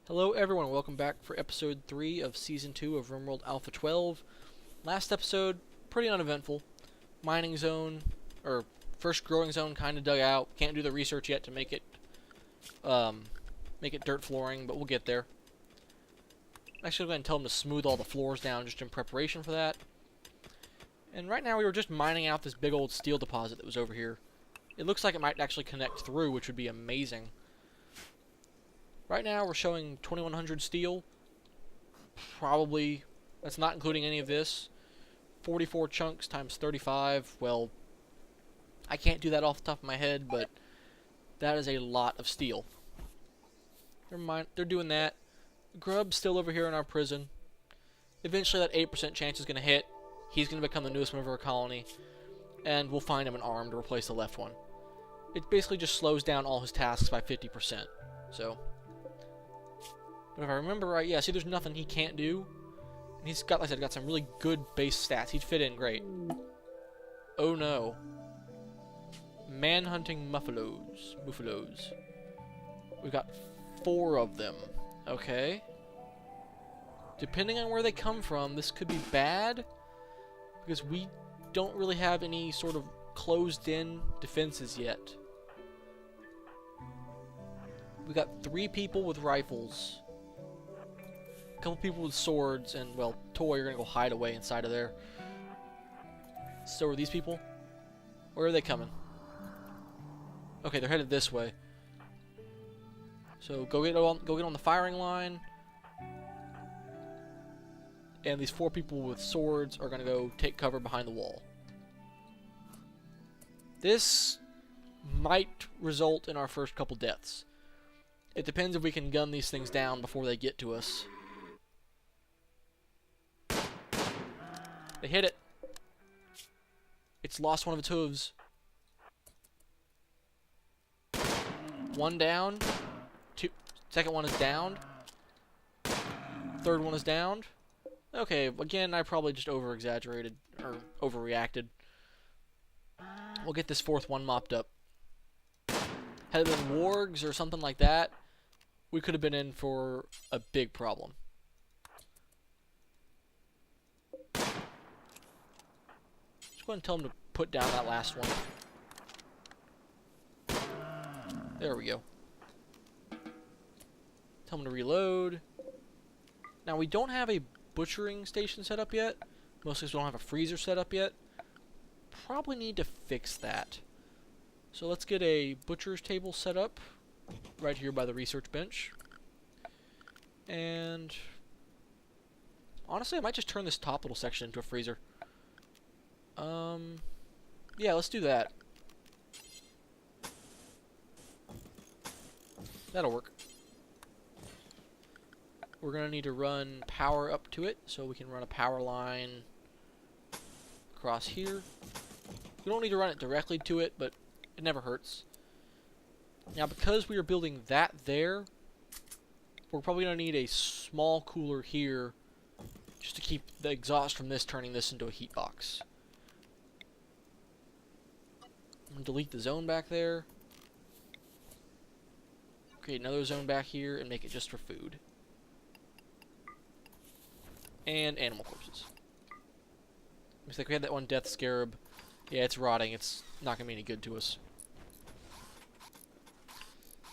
Hello everyone, welcome back for episode 3 of season 2 of RimWorld A12. Last episode, pretty uneventful. Mining zone, or first growing zone kinda dug out. Can't do the research yet to make it dirt flooring, but we'll get there. Actually, I'm going to tell them to smooth all the floors down just in preparation for that. And right now we were just mining out this big old steel deposit that was over here. It looks like it might actually connect through, which would be amazing. Right now we're showing 2100 steel. Probably, that's not including any of this. 44 chunks times 35, well, I can't do that off the top of my head, but that is a lot of steel. Never mind, they're doing that. Grub's still over here in our prison. Eventually that 8% chance is going to hit. He's going to become the newest member of our colony, and we'll find him an arm to replace the left one. It basically just slows down all his tasks by 50%. So, but if I remember right, yeah, see there's nothing he can't do. And he's got, like I said, got some really good base stats. He'd fit in great. Oh no. Man-hunting muffalos. We've got 4 of them. Okay. Depending on where they come from, this could be bad, because we don't really have any sort of closed-in defenses yet. We got 3 people with rifles, a couple people with swords, and, well, Toy, you're gonna go hide away inside of there. So are these people? Where are they coming? Okay, they're headed this way. So go get on the firing line. And these 4 people with swords are gonna go take cover behind the wall. This might result in our first couple deaths. It depends if we can gun these things down before they get to us. They hit it. It's lost one of its hooves. 1 down. 2. Second one is downed. Third one is downed. Okay, again, I probably just over-exaggerated, or overreacted. We'll get this 4th one mopped up. Had it been wargs or something like that, we could have been in for a big problem. Just go ahead and tell them to put down that last one. There we go. Tell them to reload. Now, we don't have a butchering station set up yet. Mostly because we don't have a freezer set up yet. Probably need to fix that. So let's get a butcher's table set up right here by the research bench. And honestly, I might just turn this top little section into a freezer. Yeah, let's do that. That'll work. We're going to need to run power up to it, so we can run a power line across here. We don't need to run it directly to it, but it never hurts. Now, because we are building that there, we're probably going to need a small cooler here just to keep the exhaust from this turning this into a heat box. I'm going to delete the zone back there. Create another zone back here and make it just for food. And animal corpses. Looks like we had that one death scarab. Yeah, it's rotting. It's not going to be any good to us.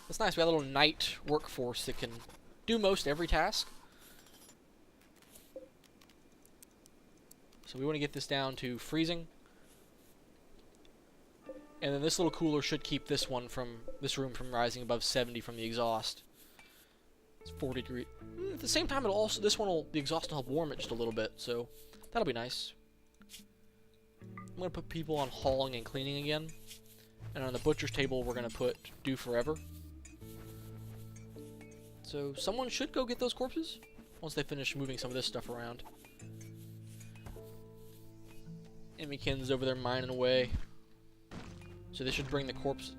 That's nice. We have a little night workforce that can do most every task. So we want to get this down to freezing. And then this little cooler should keep this room from rising above 70 from the exhaust. It's 40 degrees. At the same time, the exhaust will help warm it just a little bit, so that'll be nice. I'm going to put people on hauling and cleaning again. And on the butcher's table, we're going to put do forever. So someone should go get those corpses once they finish moving some of this stuff around. Emmykin's over there mining away. So this should bring the corpse.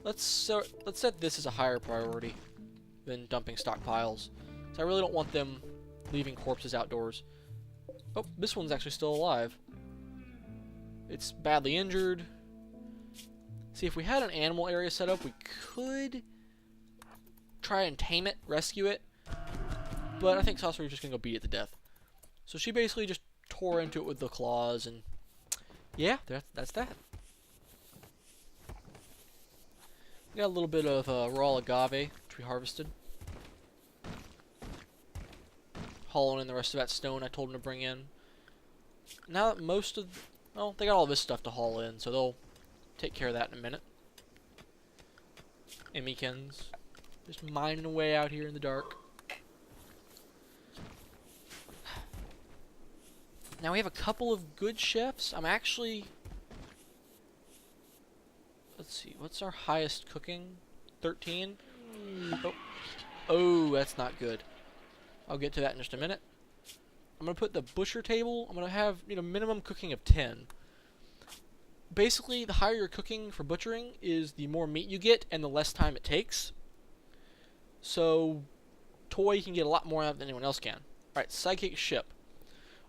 Let's set this as a higher priority than dumping stockpiles. So I really don't want them leaving corpses outdoors. Oh, this one's actually still alive. It's badly injured. See, if we had an animal area set up, we could try and tame it, rescue it. But I think Saucery's just gonna go beat it to death. So she basically just tore into it with the claws, and yeah, that's that. We got a little bit of raw agave, which we harvested. Hauling in the rest of that stone I told them to bring in. Now that most of... well, they got all this stuff to haul in, so they'll take care of that in a minute. Emmykins. Just mining away out here in the dark. Now we have a couple of good chefs. I'm actually... let's see, what's our highest cooking? 13? Oh. Oh, that's not good. I'll get to that in just a minute. I'm going to put the butcher table, I'm going to have, minimum cooking of 10. Basically, the higher you're cooking for butchering is the more meat you get and the less time it takes. So, Toy can get a lot more out than anyone else can. Alright, psychic ship.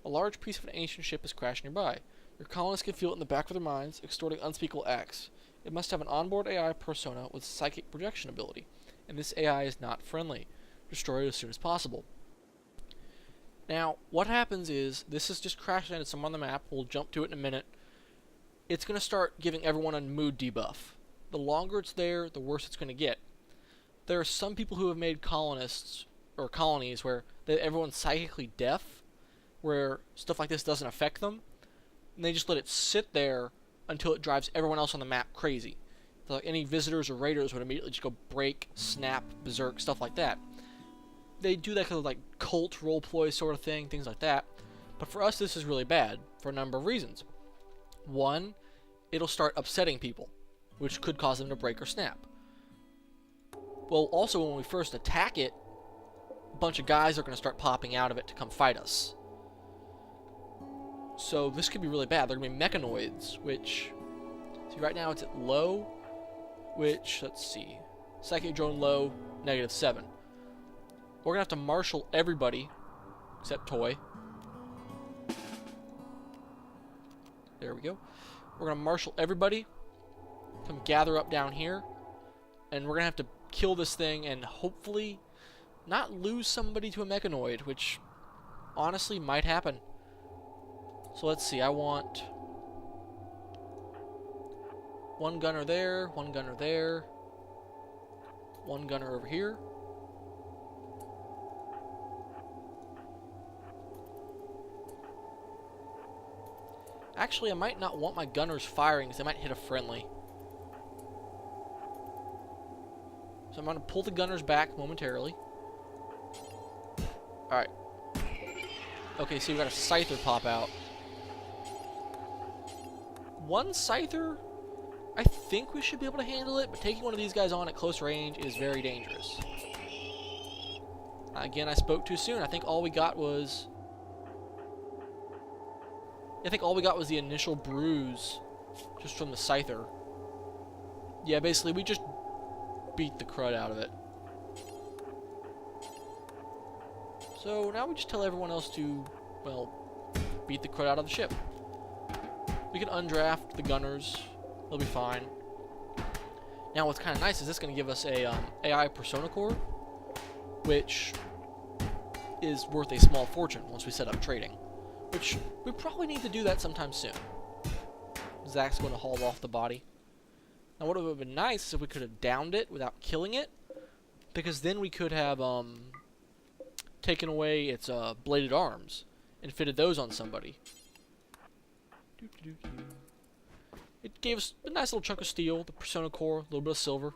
A large piece of an ancient ship is crashed nearby. Your colonists can feel it in the back of their minds, extorting unspeakable acts. It must have an onboard AI persona with psychic projection ability, and this AI is not friendly. Destroy it as soon as possible. Now, what happens is, this is just crash landed somewhere on the map, we'll jump to it in a minute. It's going to start giving everyone a mood debuff. The longer it's there, the worse it's going to get. There are some people who have made colonists, or colonies, where everyone's psychically deaf, where stuff like this doesn't affect them, and they just let it sit there until it drives everyone else on the map crazy. So like any visitors or raiders would immediately just go break, snap, berserk, stuff like that. They do that kind of like cult roleplay sort of thing, things like that. But for us, this is really bad for a number of reasons. One, it'll start upsetting people, which could cause them to break or snap. Well, also when we first attack it, a bunch of guys are going to start popping out of it to come fight us. So this could be really bad. They're going to be mechanoids, which... see, right now it's at low, which, let's see. Psychic drone low, -7. We're going to have to marshal everybody, except Toy. There we go. We're going to marshal everybody, come gather up down here, and we're going to have to kill this thing and hopefully not lose somebody to a mechanoid, which honestly might happen. So let's see, I want one gunner there, one gunner there, one gunner over here. Actually, I might not want my gunners firing because they might hit a friendly. So I'm going to pull the gunners back momentarily. Alright. Okay, so we got a Scyther pop out. One Scyther, I think we should be able to handle it, but taking one of these guys on at close range is very dangerous. Again, I spoke too soon. I think all we got was the initial bruise just from the Scyther. Yeah, basically we just beat the crud out of it. So now we just tell everyone else to, well, beat the crud out of the ship. We can undraft the gunners. They'll be fine. Now what's kind of nice is this going to give us a AI persona core, which is worth a small fortune once we set up trading. Which, we probably need to do that sometime soon. Zach's going to haul off the body. Now what would have been nice is if we could have downed it without killing it, because then we could have taken away its bladed arms and fitted those on somebody. It gave us a nice little chunk of steel, the persona core, a little bit of silver.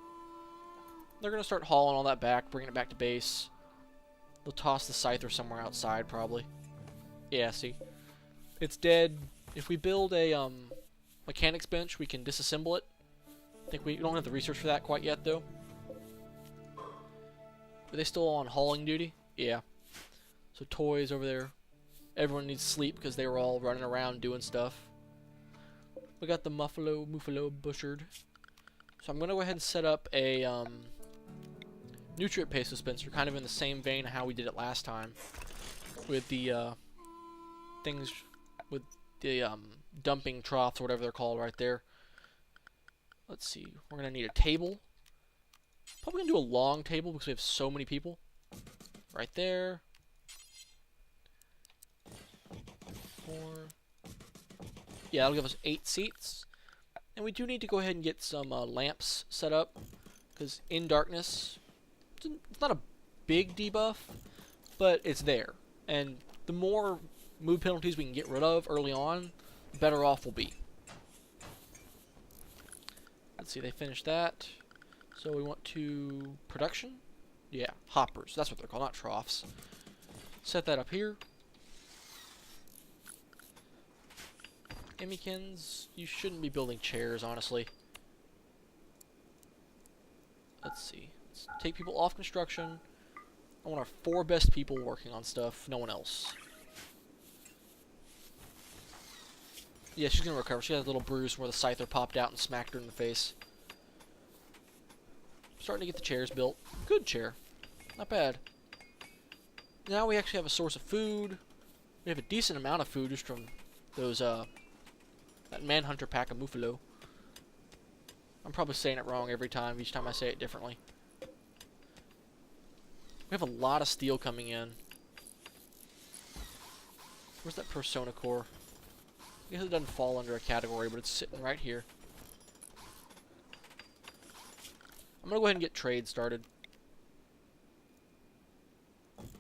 They're going to start hauling all that back, bringing it back to base. They'll toss the Scyther somewhere outside, probably. Yeah, see? It's dead. If we build a mechanics bench, we can disassemble it. I think we don't have the research for that quite yet, though. Are they still on hauling duty? Yeah. So Toys over there. Everyone needs sleep because they were all running around doing stuff. We got the Muffalo butchered. So I'm going to go ahead and set up a nutrient paste dispenser, kind of in the same vein of how we did it last time. With the things, with the dumping troughs or whatever they're called right there. Let's see, we're going to need a table. Probably going to do a long table because we have so many people. Right there, 4. Yeah, that'll give us 8 seats. And we do need to go ahead and get some lamps set up, because in darkness, it's not a big debuff, but it's there. And the more mood penalties we can get rid of early on, the better off we'll be. Let's see, they finished that. So we want to production? Yeah, hoppers. That's what they're called, not troughs. Set that up here. Emmykins, you shouldn't be building chairs, honestly. Let's see. Let's take people off construction. I want our 4 best people working on stuff, no one else. Yeah, she's gonna recover. She had a little bruise from where the scyther popped out and smacked her in the face. Starting to get the chairs built. Good chair. Not bad. Now we actually have a source of food. We have a decent amount of food just from those, that Manhunter pack of Muffalo. I'm probably saying it wrong every time. Each time I say it differently. We have a lot of steel coming in. Where's that Persona core? I guess it doesn't fall under a category, but it's sitting right here. I'm gonna go ahead and get trade started.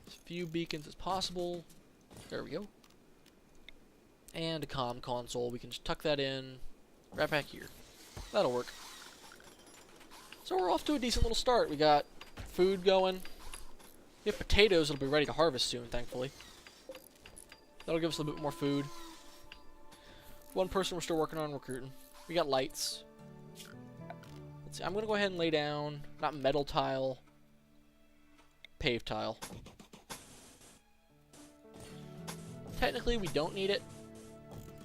As few beacons as possible. There we go. And a comm console. We can just tuck that in right back here. That'll work. So we're off to a decent little start. We got food going. We have potatoes that'll be ready to harvest soon, thankfully. That'll give us a little bit more food. One person we're still working on recruiting. We got lights. Let's see, I'm gonna go ahead and lay down, not metal tile, paved tile. Technically we don't need it,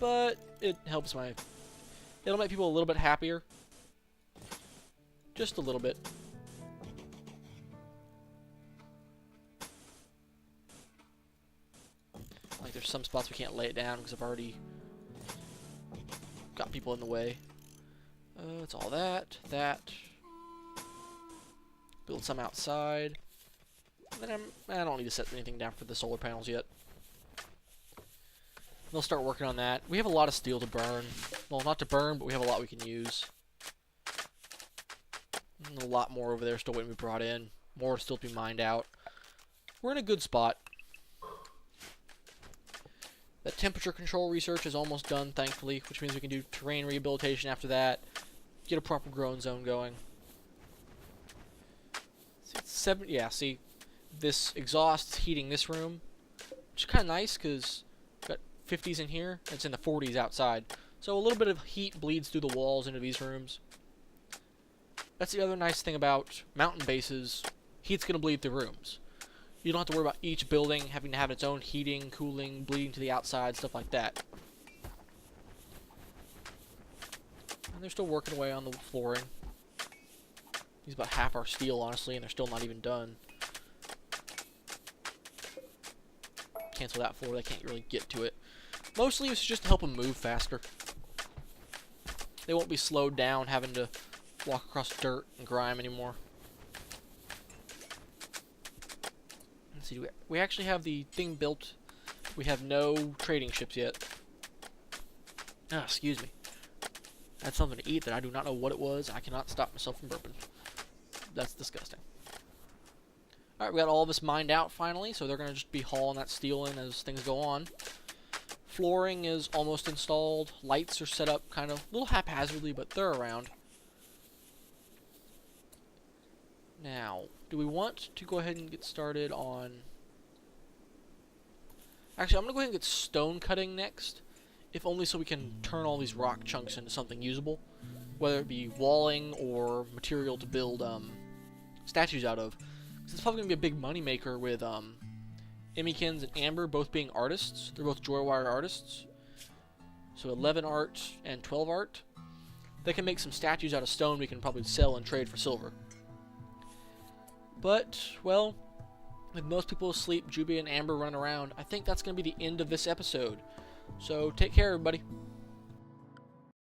but it helps it'll make people a little bit happier. Just a little bit. Like there's some spots we can't lay it down because I've already got people in the way. It's all that. Build some outside. And then I don't need to set anything down for the solar panels yet. They'll start working on that. We have a lot of steel to burn. Well, not to burn, but we have a lot we can use. And a lot more over there still waiting to be brought in. More still to be mined out. We're in a good spot. That temperature control research is almost done, thankfully, which means we can do terrain rehabilitation after that. Get a proper growing zone going. See, yeah, see, this exhaust is heating this room, which is kind of nice because got 50s in here, and it's in the 40s outside. So a little bit of heat bleeds through the walls into these rooms. That's the other nice thing about mountain bases. Heat's going to bleed through rooms. You don't have to worry about each building having to have its own heating, cooling, bleeding to the outside, stuff like that. And they're still working away on the flooring. Use about half our steel, honestly, and they're still not even done. Cancel that floor, they can't really get to it. Mostly it's just to help them move faster. They won't be slowed down having to walk across dirt and grime anymore. Let's see, we actually have the thing built. We have no trading ships yet. Ah, excuse me. I had something to eat that I do not know what it was. I cannot stop myself from burping. That's disgusting. Alright, we got all of this mined out finally, so they're going to just be hauling that steel in as things go on. Flooring is almost installed. Lights are set up kind of a little haphazardly, but they're around. Now, do we want to go ahead and get started on... Actually, I'm going to go ahead and get stone cutting next, if only so we can turn all these rock chunks into something usable, whether it be walling or material to build statues out of. Because it's probably going to be a big money maker with Emmykins and Amber both being artists. They're both Joywire artists. So 11 art and 12 art. They can make some statues out of stone we can probably sell and trade for silver. But, well, with most people asleep, Juby and Amber running around, I think that's going to be the end of this episode. So, take care, everybody.